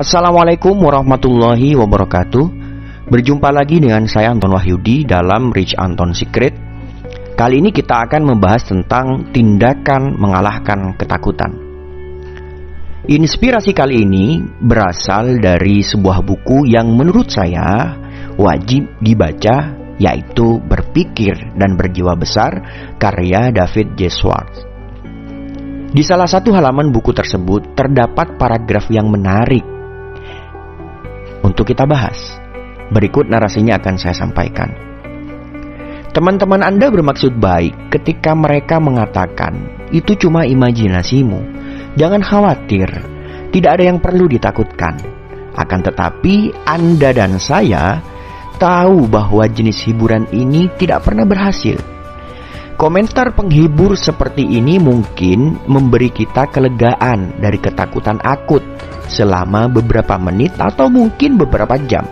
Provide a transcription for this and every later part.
Assalamualaikum warahmatullahi wabarakatuh. Berjumpa lagi dengan saya Anton Wahyudi dalam Rich Anton Secret. Kali ini kita akan membahas tentang tindakan mengalahkan ketakutan. Inspirasi kali ini berasal dari sebuah buku yang menurut saya wajib dibaca, yaitu Berpikir dan Berjiwa Besar karya David J. Schwartz. Di salah satu halaman buku tersebut terdapat paragraf yang menarik untuk kita bahas. Berikut narasinya akan saya sampaikan. Teman-teman Anda bermaksud baik ketika mereka mengatakan itu cuma imajinasimu. Jangan khawatir, tidak ada yang perlu ditakutkan. Akan tetapi Anda dan saya tahu bahwa jenis hiburan ini tidak pernah berhasil. Komentar penghibur seperti ini mungkin memberi kita kelegaan dari ketakutan akut selama beberapa menit atau mungkin beberapa jam.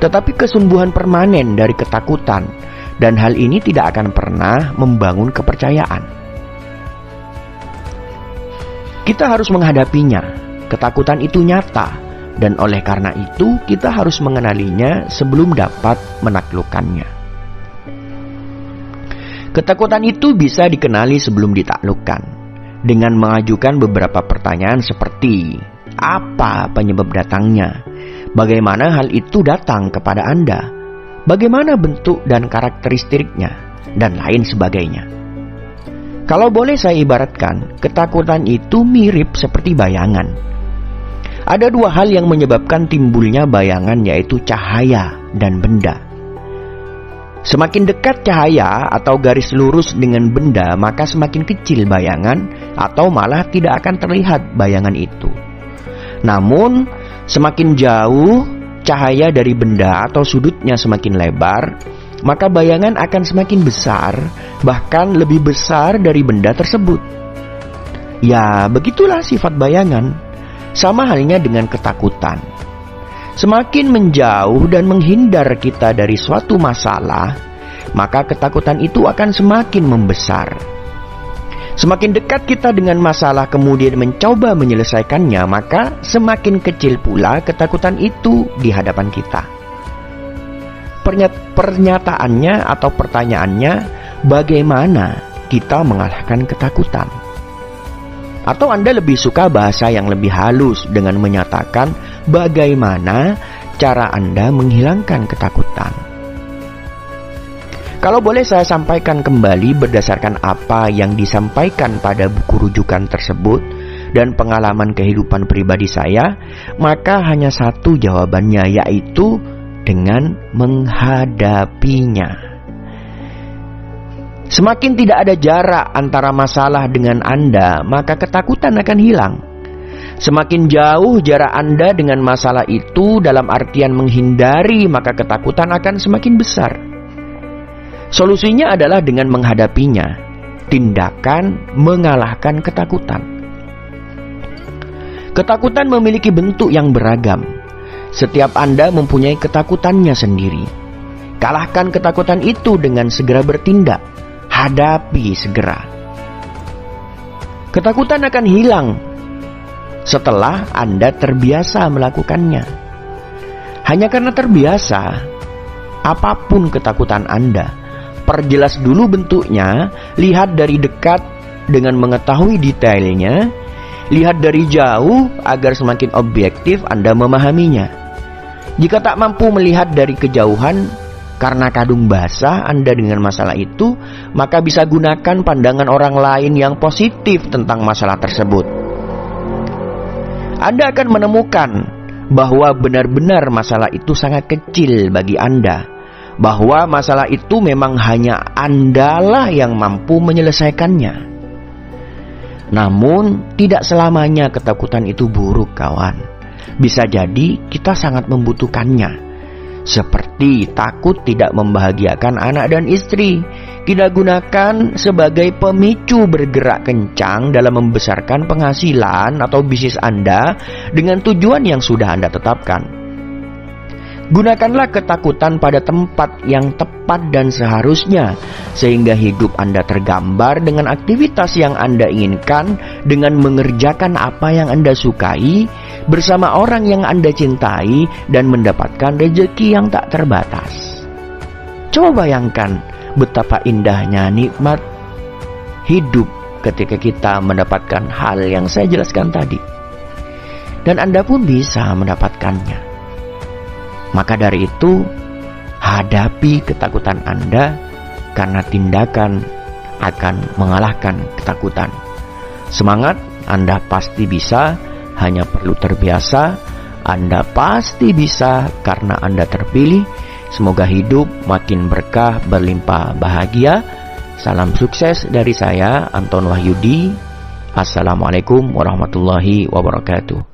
Tetapi kesungguhan permanen dari ketakutan, dan hal ini tidak akan pernah membangun kepercayaan. Kita harus menghadapinya. Ketakutan itu nyata, dan oleh karena itu kita harus mengenalinya sebelum dapat menaklukkannya. Ketakutan itu bisa dikenali sebelum ditaklukkan dengan mengajukan beberapa pertanyaan seperti: apa penyebab datangnya? Bagaimana hal itu datang kepada Anda? Bagaimana bentuk dan karakteristiknya? Dan lain sebagainya. Kalau boleh saya ibaratkan, ketakutan itu mirip seperti bayangan. Ada dua hal yang menyebabkan timbulnya bayangan, yaitu cahaya dan benda. Semakin dekat cahaya atau garis lurus dengan benda, maka semakin kecil bayangan atau malah tidak akan terlihat bayangan itu. Namun, semakin jauh cahaya dari benda atau sudutnya semakin lebar, maka bayangan akan semakin besar, bahkan lebih besar dari benda tersebut. Ya, begitulah sifat bayangan. Sama halnya dengan ketakutan. Semakin menjauh dan menghindar kita dari suatu masalah, maka ketakutan itu akan semakin membesar. Semakin dekat kita dengan masalah kemudian mencoba menyelesaikannya, maka semakin kecil pula ketakutan itu di hadapan kita. Pernyataannya atau pertanyaannya, bagaimana kita mengalahkan ketakutan? Atau Anda lebih suka bahasa yang lebih halus dengan menyatakan bagaimana cara Anda menghilangkan ketakutan? Kalau boleh saya sampaikan kembali berdasarkan apa yang disampaikan pada buku rujukan tersebut dan pengalaman kehidupan pribadi saya, maka hanya satu jawabannya, yaitu dengan menghadapinya. Semakin tidak ada jarak antara masalah dengan Anda, maka ketakutan akan hilang. Semakin jauh jarak Anda dengan masalah itu dalam artian menghindari, maka ketakutan akan semakin besar. Solusinya adalah dengan menghadapinya. Tindakan mengalahkan ketakutan. Ketakutan memiliki bentuk yang beragam. Setiap Anda mempunyai ketakutannya sendiri. Kalahkan ketakutan itu dengan segera bertindak. Hadapi segera. Ketakutan akan hilang setelah Anda terbiasa melakukannya. Hanya karena terbiasa, apapun ketakutan Anda, perjelas dulu bentuknya, lihat dari dekat dengan mengetahui detailnya, lihat dari jauh agar semakin objektif Anda memahaminya. Jika tak mampu melihat dari kejauhan karena kadung basah Anda dengan masalah itu, maka bisa gunakan pandangan orang lain yang positif tentang masalah tersebut. Anda akan menemukan bahwa benar-benar masalah itu sangat kecil bagi Anda, bahwa masalah itu memang hanya Andalah yang mampu menyelesaikannya. Namun, tidak selamanya ketakutan itu buruk, kawan. Bisa jadi kita sangat membutuhkannya. Seperti takut tidak membahagiakan anak dan istri, kita gunakan sebagai pemicu bergerak kencang dalam membesarkan penghasilan atau bisnis Anda dengan tujuan yang sudah Anda tetapkan. Gunakanlah ketakutan pada tempat yang tepat dan seharusnya, sehingga hidup Anda tergambar dengan aktivitas yang Anda inginkan, dengan mengerjakan apa yang Anda sukai, bersama orang yang Anda cintai, dan mendapatkan rezeki yang tak terbatas. Coba bayangkan betapa indahnya nikmat hidup ketika kita mendapatkan hal yang saya jelaskan tadi. Dan Anda pun bisa mendapatkannya. Maka dari itu, hadapi ketakutan Anda, karena tindakan akan mengalahkan ketakutan. Semangat, Anda pasti bisa, hanya perlu terbiasa. Anda pasti bisa karena Anda terpilih. Semoga hidup makin berkah, berlimpah bahagia. Salam sukses dari saya, Anton Wahyudi. Assalamualaikum warahmatullahi wabarakatuh.